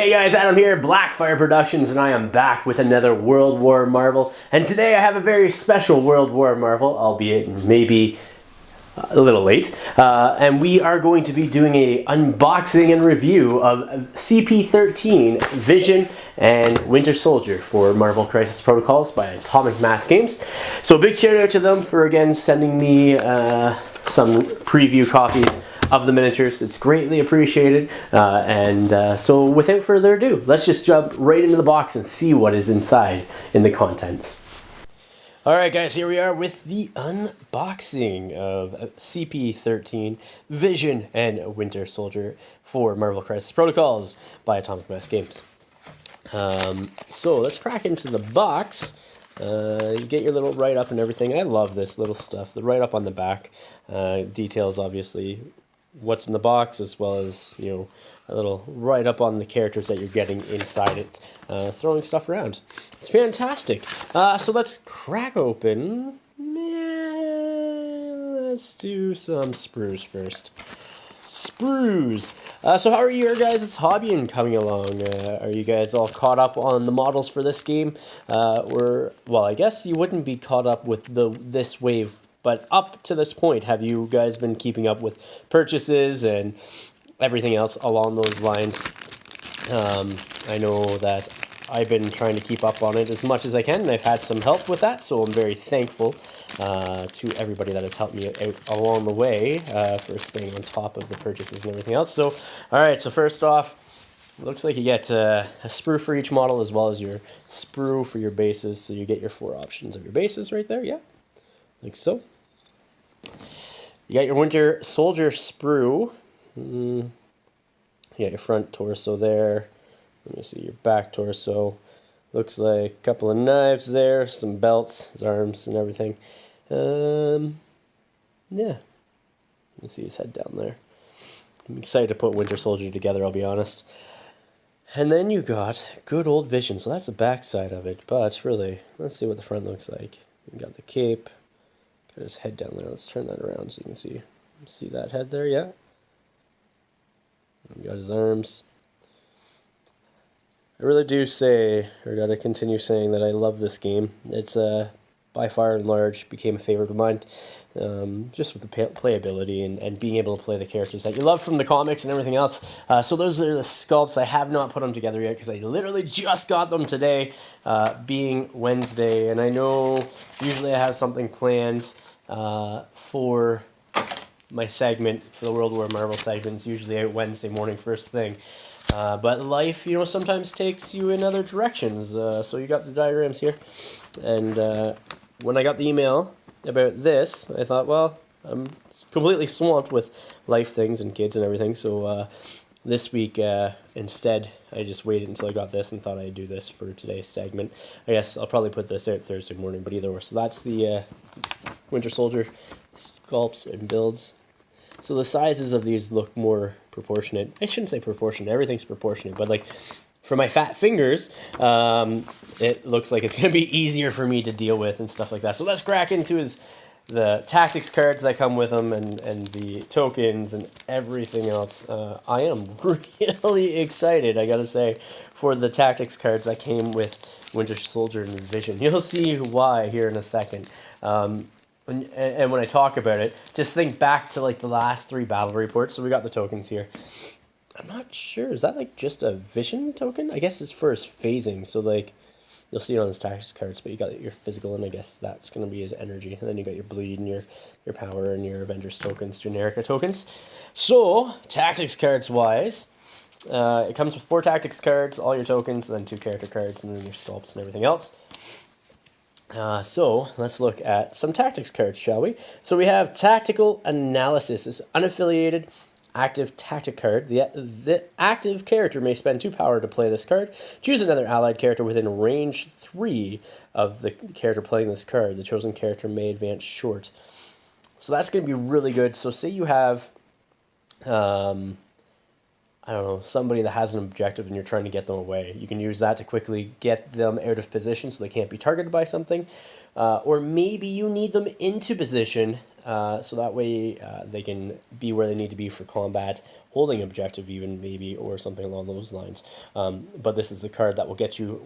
Hey guys, Adam here, Blackfyre Productions, and I am back with another World War Marvel. And today I have a very special World War Marvel, albeit maybe a little late. And we are going to be doing a unboxing and review of CP13 Vision and Winter Soldier for Marvel Crisis Protocols by Atomic Mass Games. So a big shout out to them for again sending me some preview copies of the miniatures. It's greatly appreciated, so without further ado, let's just jump right into the box and see what is inside in the contents. Alright guys, here we are with the unboxing of CP13 Vision and Winter Soldier for Marvel Crisis Protocols by Atomic Mass Games. So let's crack into the box. You get your little write-up and everything. I love this little stuff. The write-up on the back details obviously what's in the box, as well as, you know, a little write-up on the characters that you're getting inside it, throwing stuff around. It's fantastic. So let's crack open. Let's do some sprues first. Sprues. So how are your guys' hobbying coming along? Are you guys all caught up on the models for this game? Well, I guess you wouldn't be caught up with this wave, but up to this point, have you guys been keeping up with purchases and everything else along those lines? I know that I've been trying to keep up on it as much as I can, and I've had some help with that, so I'm very thankful to everybody that has helped me out along the way for staying on top of the purchases and everything else. So, alright, so first off, looks like you get a sprue for each model as well as your sprue for your bases, so you get your 4 options of your bases right there, yeah, like so. You got your Winter Soldier sprue. You got your front torso there. Let me see your back torso. Looks like a couple of knives there, some belts, his arms and everything. Yeah. Let me see his head down there. I'm excited to put Winter Soldier together, I'll be honest. And then you got good old Vision. So that's the back side of it. But really, let's see what the front looks like. You got the cape. Got his head down there. Let's turn that around so you can see that head there, yeah. Got his arms. I really do say, or gotta continue saying, that I love this game. It's by far and large became a favorite of mine, just with the playability and being able to play the characters that you love from the comics and everything else. So those are the sculpts. I have not put them together yet because I literally just got them today, being Wednesday, and I know usually I have something planned for my segment, for the World War Marvel segments, usually out Wednesday morning first thing. But life, you know, sometimes takes you in other directions. So you got the diagrams here. And when I got the email about this, I thought, well, I'm completely swamped with life things and kids and everything. So this week, instead, I just waited until I got this and thought I'd do this for today's segment. I guess I'll probably put this out Thursday morning, but either way. So that's the Winter Soldier sculpts and builds. So the sizes of these look more proportionate. I shouldn't say proportionate. Everything's proportionate, but like for my fat fingers, it looks like it's going to be easier for me to deal with and stuff like that. So let's crack into the tactics cards that come with them and the tokens and everything else. I am really excited, I gotta say, for the tactics cards that came with Winter Soldier and Vision. You'll see why here in a second. And when I talk about it, just think back to like the last 3 battle reports. So we got the tokens here. I'm not sure. Is that like just a Vision token? I guess it's for his phasing. So like you'll see it on his tactics cards, but you got your physical, and I guess that's going to be his energy. And then you got your bleed and your power and your Avengers tokens, Generica tokens. So tactics cards wise, it comes with 4 tactics cards, all your tokens, and then 2 character cards, and then your sculpts and everything else. So let's look at some tactics cards, shall we? So we have Tactical Analysis. This unaffiliated active tactic card. The active character may spend 2 power to play this card. Choose another allied character within range 3 of the character playing this card. The chosen character may advance short. So that's going to be really good. So say you have I don't know, somebody that has an objective and you're trying to get them away. You can use that to quickly get them out of position so they can't be targeted by something. Or maybe you need them into position so that way they can be where they need to be for combat, holding objective even maybe, or something along those lines. But this is the card that will get you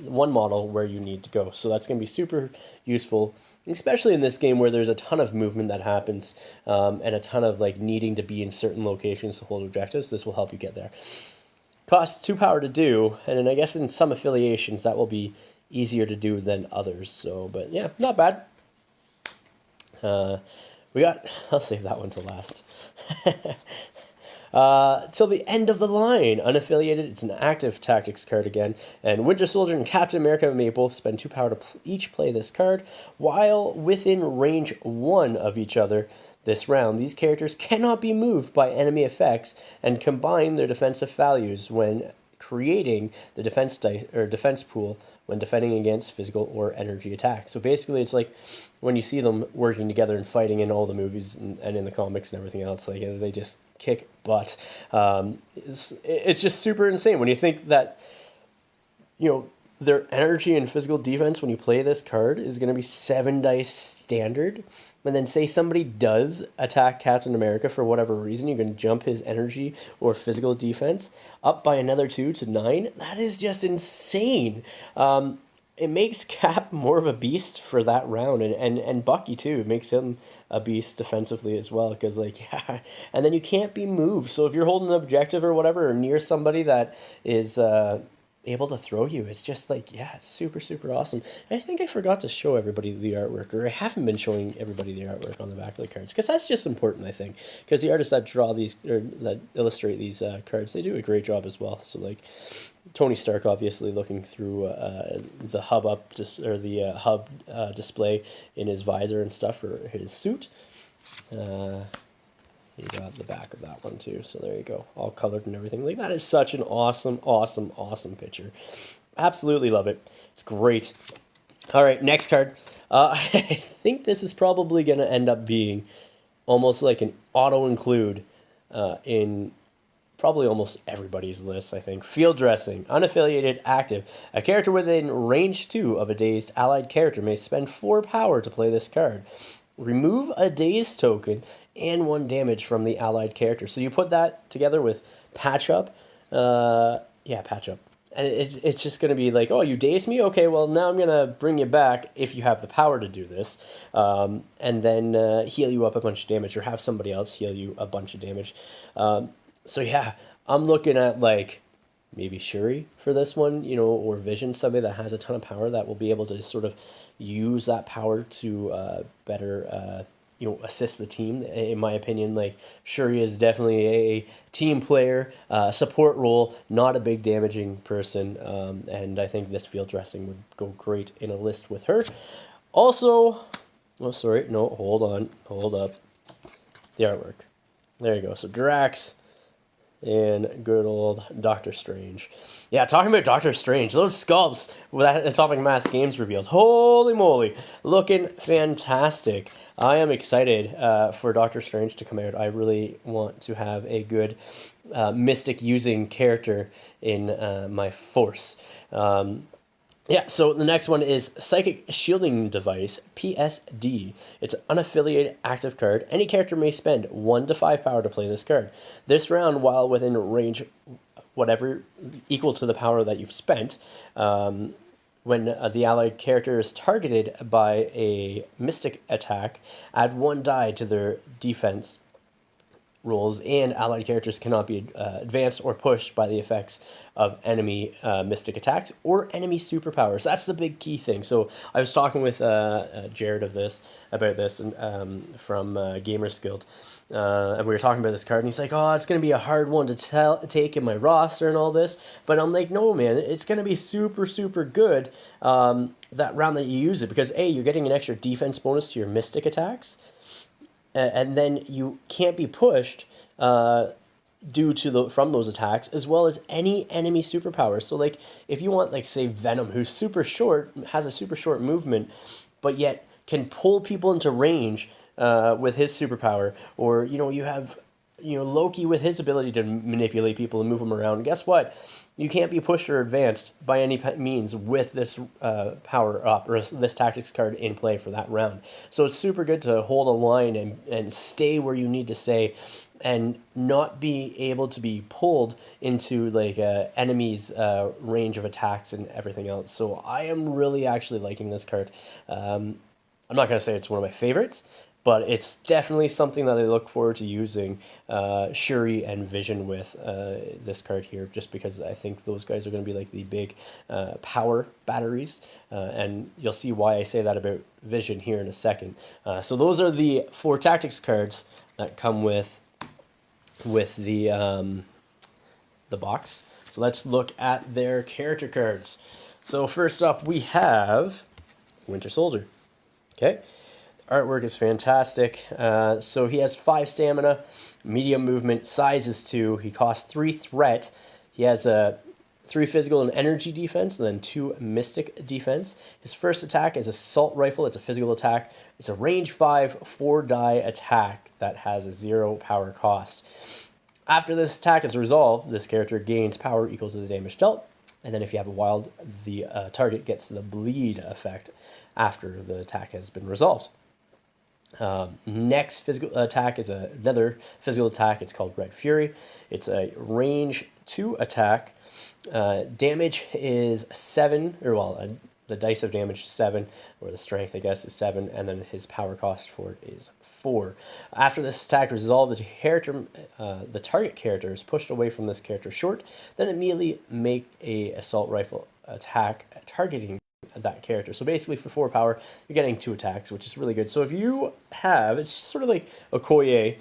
one model where you need to go. So that's going to be super useful, especially in this game where there's a ton of movement that happens, and a ton of like needing to be in certain locations to hold objectives. This will help you get there. Costs 2 power to do, and then I guess in some affiliations that will be easier to do than others. So, but yeah, not bad. I'll save that one to last. Till the end of the line, unaffiliated, it's an active tactics card again, and Winter Soldier and Captain America may both spend 2 power to each play this card, while within range 1 of each other this round. These characters cannot be moved by enemy effects and combine their defensive values when creating the defense pool when defending against physical or energy attacks. So basically, it's like when you see them working together and fighting in all the movies and in the comics and everything else, like they just kick butt. It's just super insane when you think that, you know, their energy and physical defense when you play this card is going to be 7 dice standard. And then say somebody does attack Captain America for whatever reason, you can jump his energy or physical defense up by another 2 to 9. That is just insane. It makes Cap more of a beast for that round, and Bucky too. It makes him a beast defensively as well, because like, yeah, and then you can't be moved. So if you're holding an objective or whatever, or near somebody that is able to throw you, it's just like, yeah, it's super, super awesome. I think I forgot to show everybody the artwork, or I haven't been showing everybody the artwork on the back of the cards, because that's just important, I think, because the artists that draw these, or that illustrate these cards, they do a great job as well. So like Tony Stark, obviously looking through the hub display in his visor and stuff for his suit. You got the back of that one too, so there you go, all colored and everything. Like, that is such an awesome, awesome, awesome picture. Absolutely love it. It's great. All right, next card. I think this is probably going to end up being almost like an auto-include in probably almost everybody's list, I think. Field Dressing, unaffiliated, active. A character within range 2 of a dazed allied character may spend 4 power to play this card. Remove a dazed token and 1 damage from the allied character. So you put that together with Patch Up. Patch Up. And it's just going to be like, oh, you dazed me? Okay, well, now I'm going to bring you back if you have the power to do this. And then heal you up a bunch of damage, or have somebody else heal you a bunch of damage. So yeah, I'm looking at like maybe Shuri for this one, you know, or Vision, somebody that has a ton of power that will be able to sort of use that power to better assist the team. In my opinion, like, Shuri is definitely a team player, support role, not a big damaging person, and I think this Field Dressing would go great in a list with her. Also, hold up. The artwork. There you go. So Drax and good old Doctor Strange. Yeah, talking about Doctor Strange, those sculpts that Atomic Mass Games revealed, holy moly, looking fantastic. I am excited for Doctor Strange to come out. I really want to have a good mystic using character in my force. So the next one is Psychic Shielding Device, PSD. It's an unaffiliated active card. Any character may spend 1 to 5 power to play this card. This round, while within range whatever equal to the power that you've spent, when the allied character is targeted by a mystic attack, add 1 die to their defense rules, and allied characters cannot be advanced or pushed by the effects of enemy mystic attacks or enemy superpowers. That's the big key thing. So I was talking with Jared about this from Gamers Guild, and we were talking about this card, and he's like, oh, it's going to be a hard one to take in my roster and all this. But I'm like, no, man, it's going to be super, super good that round that you use it, because A, you're getting an extra defense bonus to your mystic attacks, and then you can't be pushed from those attacks, as well as any enemy superpower. So like, if you want, like, say Venom, who's super short, has a super short movement, but yet can pull people into range with his superpower, or you have Loki with his ability to manipulate people and move them around. Guess what? You can't be pushed or advanced by any means with this power up or this tactics card in play for that round. So it's super good to hold a line and stay where you need to stay and not be able to be pulled into like enemy's range of attacks and everything else. So I am really actually liking this card. I'm not going to say it's one of my favorites, but it's definitely something that I look forward to using Shuri and Vision with this card here, just because I think those guys are going to be like the big power batteries, and you'll see why I say that about Vision here in a second. So those are the 4 tactics cards that come with the box. So let's look at their character cards. So first up we have Winter Soldier. Okay, artwork is fantastic. So he has 5 stamina, medium movement, size is 2. He costs 3 threat. He has a 3 physical and energy defense, and then 2 mystic defense. His first attack is assault rifle. It's a physical attack. It's a range 5, 4-die attack that has a 0 power cost. After this attack is resolved, this character gains power equal to the damage dealt. And then if you have a wild, the target gets the bleed effect after the attack has been resolved. Next physical attack is another physical attack. It's called Red Fury. It's a range 2 attack. Damage is 7, the dice of damage is 7, or the strength, I guess, is 7, and then his power cost for it is 4. After this attack resolved, the target character is pushed away from this character short, then immediately make a assault rifle attack targeting that character. So basically for 4 power, you're getting 2 attacks, which is really good. So if you have, it's sort of like Okoye.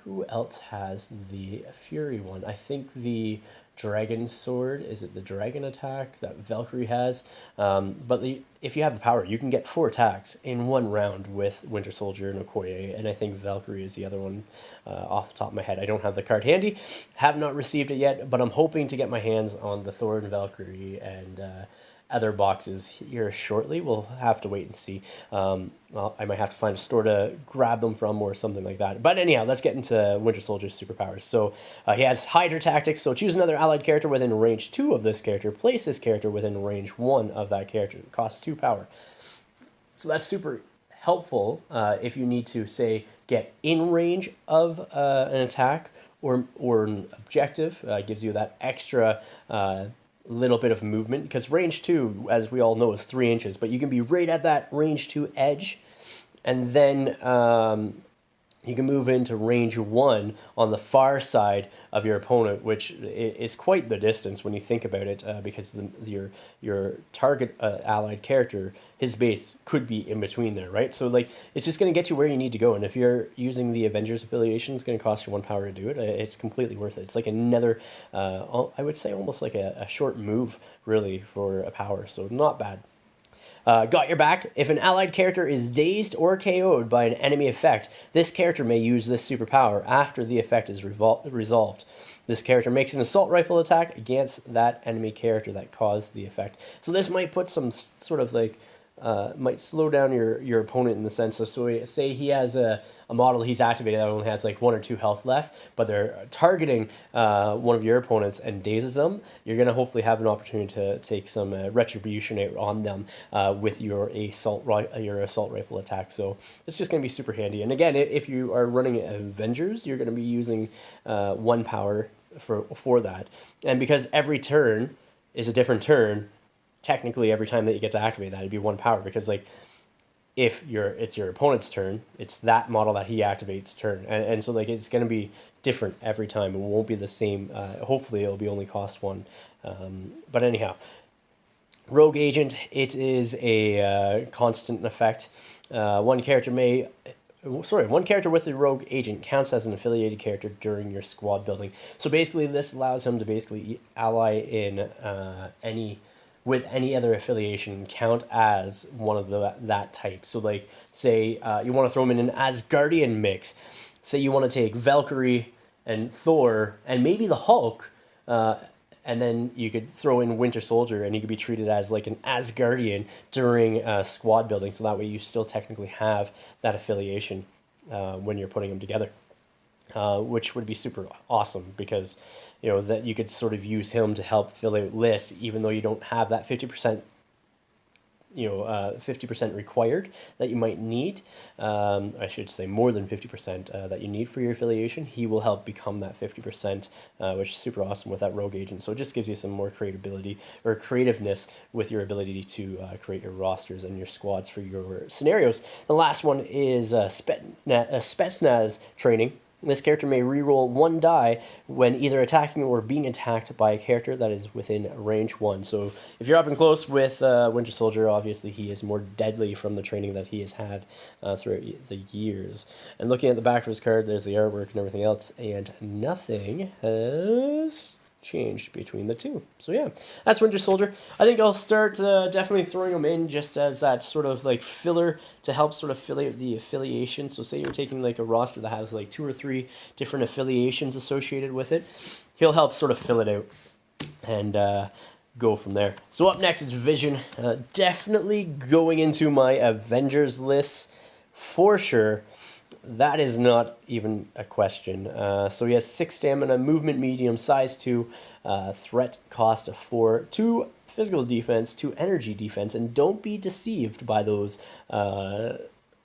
Who else has the Fury one? I think the Dragon Sword, is it the Dragon attack that Valkyrie has? But if you have the power, you can get 4 attacks in one round with Winter Soldier and Okoye, and I think Valkyrie is the other one off the top of my head. I don't have the card handy, have not received it yet, but I'm hoping to get my hands on the Thor and Valkyrie and other boxes here shortly. We'll have to wait and see. Well, I might have to find a store to grab them from or something like that. But anyhow, let's get into Winter Soldier's superpowers. So he has Hydra Tactics. So choose another allied character within range 2 of this character. Place this character within range 1 of that character. It costs 2 power. So that's super helpful if you need to, say, get in range of an attack or an objective. Gives you that extra little bit of movement, because range 2, as we all know, is 3 inches, but you can be right at that range 2 edge, and then you can move into range 1 on the far side of your opponent, which is quite the distance when you think about it, because your target allied character, his base could be in between there, right? So like it's just going to get you where you need to go, and if you're using the Avengers affiliation, it's going to cost you 1 power to do it. It's completely worth it. It's like another, I would say almost like a short move, really, for a power, so not bad. Got your back. If an allied character is dazed or KO'd by an enemy effect, this character may use this superpower after the effect is resolved. This character makes an assault rifle attack against that enemy character that caused the effect. So this might put some sort of like, might slow down your opponent in the sense of, so say he has a model he's activated that only has like 1 or 2 health left, but they're targeting one of your opponents and dazes them, you're going to hopefully have an opportunity to take some retribution on them with your assault rifle attack. So it's just going to be super handy. And again, if you are running Avengers, you're going to be using 1 power for that. And because every turn is a different turn, technically every time that you get to activate that, it'd be 1 power, because like if it's your opponent's turn, it's that model that he activates turn, and so like it's going to be different every time. It won't be the same. Hopefully it'll be only cost 1, but anyhow, Rogue Agent, it is a constant effect. One character with the Rogue Agent counts as an affiliated character during your squad building. So basically this allows him to basically ally in with any other affiliation, count as one of that type. So like, say you want to throw him in an Asgardian mix. Say you want to take Valkyrie and Thor and maybe the Hulk, and then you could throw in Winter Soldier, and he could be treated as like an Asgardian during squad building. So that way you still technically have that affiliation when you're putting them together. which would be super awesome because, that you could sort of use him to help fill out lists, even though you don't have that 50%, 50% required that you might need. I should say more than 50% that you need for your affiliation. He will help become that 50%, which is super awesome with that rogue agent. So it just gives you some more creativity or creativeness with your ability to create your rosters and your squads for your scenarios. The last one is Spetsnaz training. This character may reroll 1 die when either attacking or being attacked by a character that is within range 1. So if you're up and close with Winter Soldier, obviously he is more deadly from the training that he has had throughout the years. And looking at the back of his card, there's the artwork and everything else, and nothing has changed between the two. So yeah, that's Winter Soldier. I think I'll start definitely throwing them in just as that sort of like filler to help sort of fill out the affiliation. So say you're taking like a roster that has like 2 or 3 different affiliations associated with it, he'll help sort of fill it out and go from there. So up next is Vision. Definitely going into my Avengers list for sure. That is not even a question. So he has 6 stamina, movement medium, size 2, threat cost of 4, 2 physical defense, 2 energy defense, and don't be deceived by those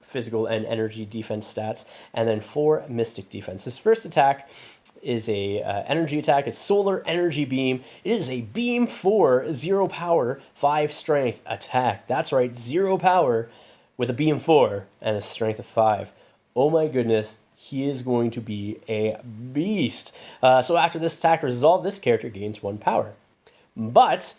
physical and energy defense stats, and then 4 mystic defense. His first attack is a energy attack. It's Solar Energy Beam. It is a beam 4, 0 power, 5 strength attack. That's right, 0 power with a beam 4 and a strength of 5. Oh my goodness, he is going to be a beast. So after this attack resolve, this character gains 1 power. But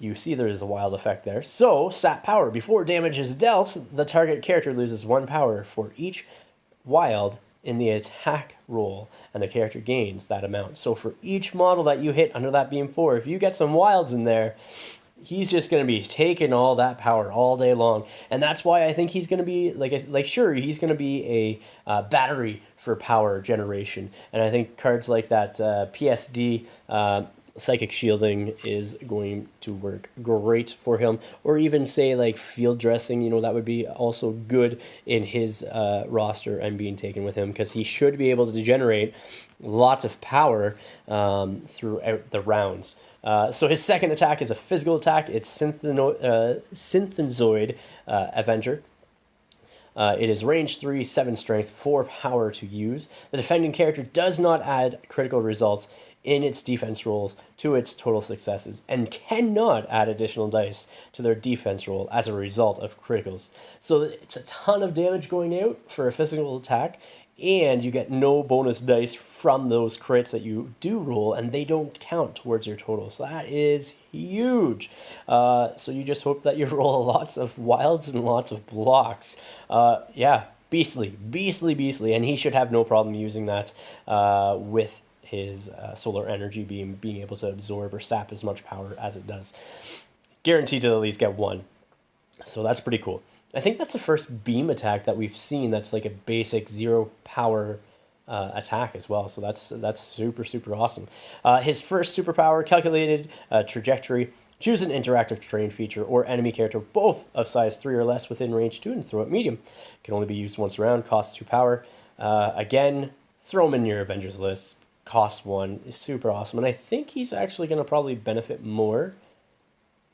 you see there is a wild effect there. So, sap power. Before damage is dealt, the target character loses 1 power for each wild in the attack roll, and the character gains that amount. So for each model that you hit under that beam 4, if you get some wilds in there, he's just going to be taking all that power all day long. And that's why I think he's going to be, sure, he's going to be a battery for power generation. And I think cards like that PSD, Psychic Shielding, is going to work great for him. Or even say like Field Dressing, that would be also good in his roster and being taken with him, because he should be able to generate lots of power throughout the rounds. So his second attack is a physical attack. It's Synthezoid Avenger. It is range 3, 7 strength, 4 power to use. The defending character does not add critical results in its defense rolls to its total successes, and cannot add additional dice to their defense roll as a result of criticals. So it's a ton of damage going out for a physical attack, and you get no bonus dice from those crits that you do roll, and they don't count towards your total. So that is huge. So you just hope that you roll lots of wilds and lots of blocks. Yeah, beastly, and he should have no problem using that with his Solar Energy Beam being able to absorb or sap as much power as it does. Guaranteed to at least get 1. So that's pretty cool. I think that's the first beam attack that we've seen that's like a basic 0 power attack as well. So that's super, super awesome. His first superpower, Calculated Trajectory. Choose an interactive terrain feature or enemy character, both of size 3 or less, within range 2, and throw it medium. Can only be used once around, costs 2 power. Again, throw him in your Avengers list. Cost 1 is super awesome. And I think he's actually going to probably benefit more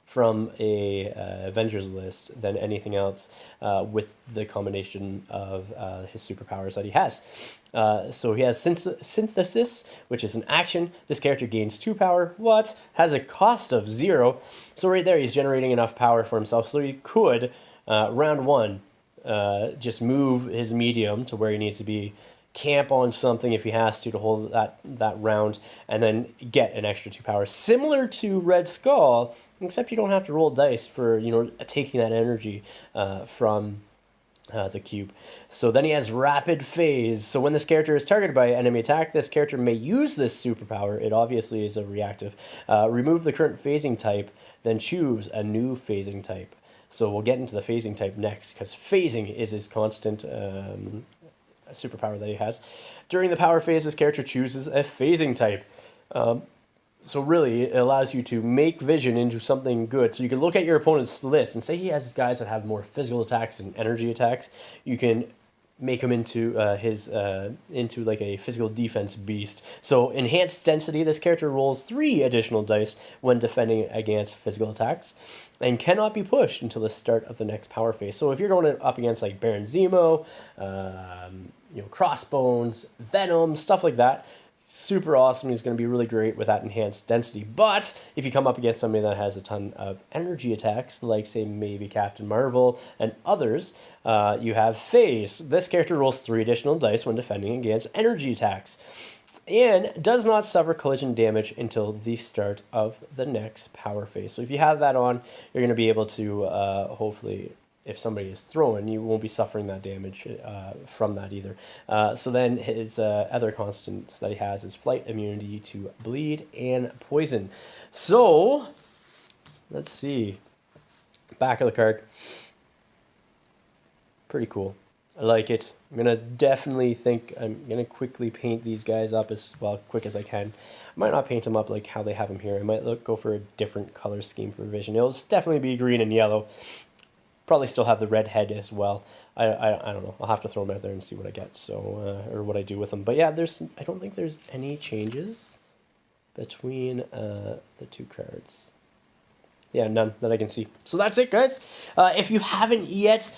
from a Avengers list than anything else with the combination of his superpowers that he has. So he has Synthesis, which is an action. This character gains 2 power. What? Has a cost of 0. So right there, he's generating enough power for himself. So he could, round 1, just move his medium to where he needs to be, camp on something if he has to hold that round, and then get an extra 2 power. Similar to Red Skull, except you don't have to roll dice for taking that energy from the cube. So then he has Rapid Phase. So when this character is targeted by enemy attack, this character may use this superpower. It obviously is a reactive. Remove the current phasing type, then choose a new phasing type. So we'll get into the phasing type next, because phasing is his constant superpower that he has. During the power phase, this character chooses a phasing type. So really, it allows you to make Vision into something good. So you can look at your opponent's list and say he has guys that have more physical attacks and energy attacks. You can make him into into like a physical defense beast. So enhanced density, this character rolls 3 additional dice when defending against physical attacks and cannot be pushed until the start of the next power phase. So if you're going up against like Baron Zemo, Crossbones, Venom, stuff like that, super awesome. He's going to be really great with that enhanced density. But if you come up against somebody that has a ton of energy attacks, like say maybe Captain Marvel and others, you have Phase. This character rolls 3 additional dice when defending against energy attacks and does not suffer collision damage until the start of the next power phase. So if you have that on, you're going to be able to hopefully, if somebody is thrown, you won't be suffering that damage from that either. So then his other constants that he has is flight, immunity to bleed, and poison. So, let's see. Back of the card. Pretty cool. I like it. I'm going to definitely I'm going to quickly paint these guys up as well, quick as I can. I might not paint them up like how they have them here. I might go for a different color scheme for Vision. It'll definitely be green and yellow. Probably still have the red head as well. I don't know. I'll have to throw them out there and see what I get. So or what I do with them. But yeah, I don't think there's any changes between the 2 cards. Yeah, none that I can see. So that's it, guys. If you haven't yet,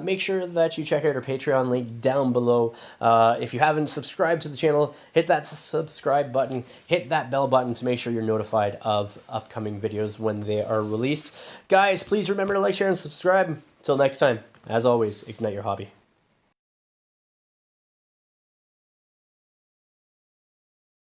make sure that you check out our Patreon link down below. If you haven't subscribed to the channel, hit that subscribe button. Hit that bell button to make sure you're notified of upcoming videos when they are released. Guys, please remember to like, share, and subscribe. Until next time, as always, ignite your hobby.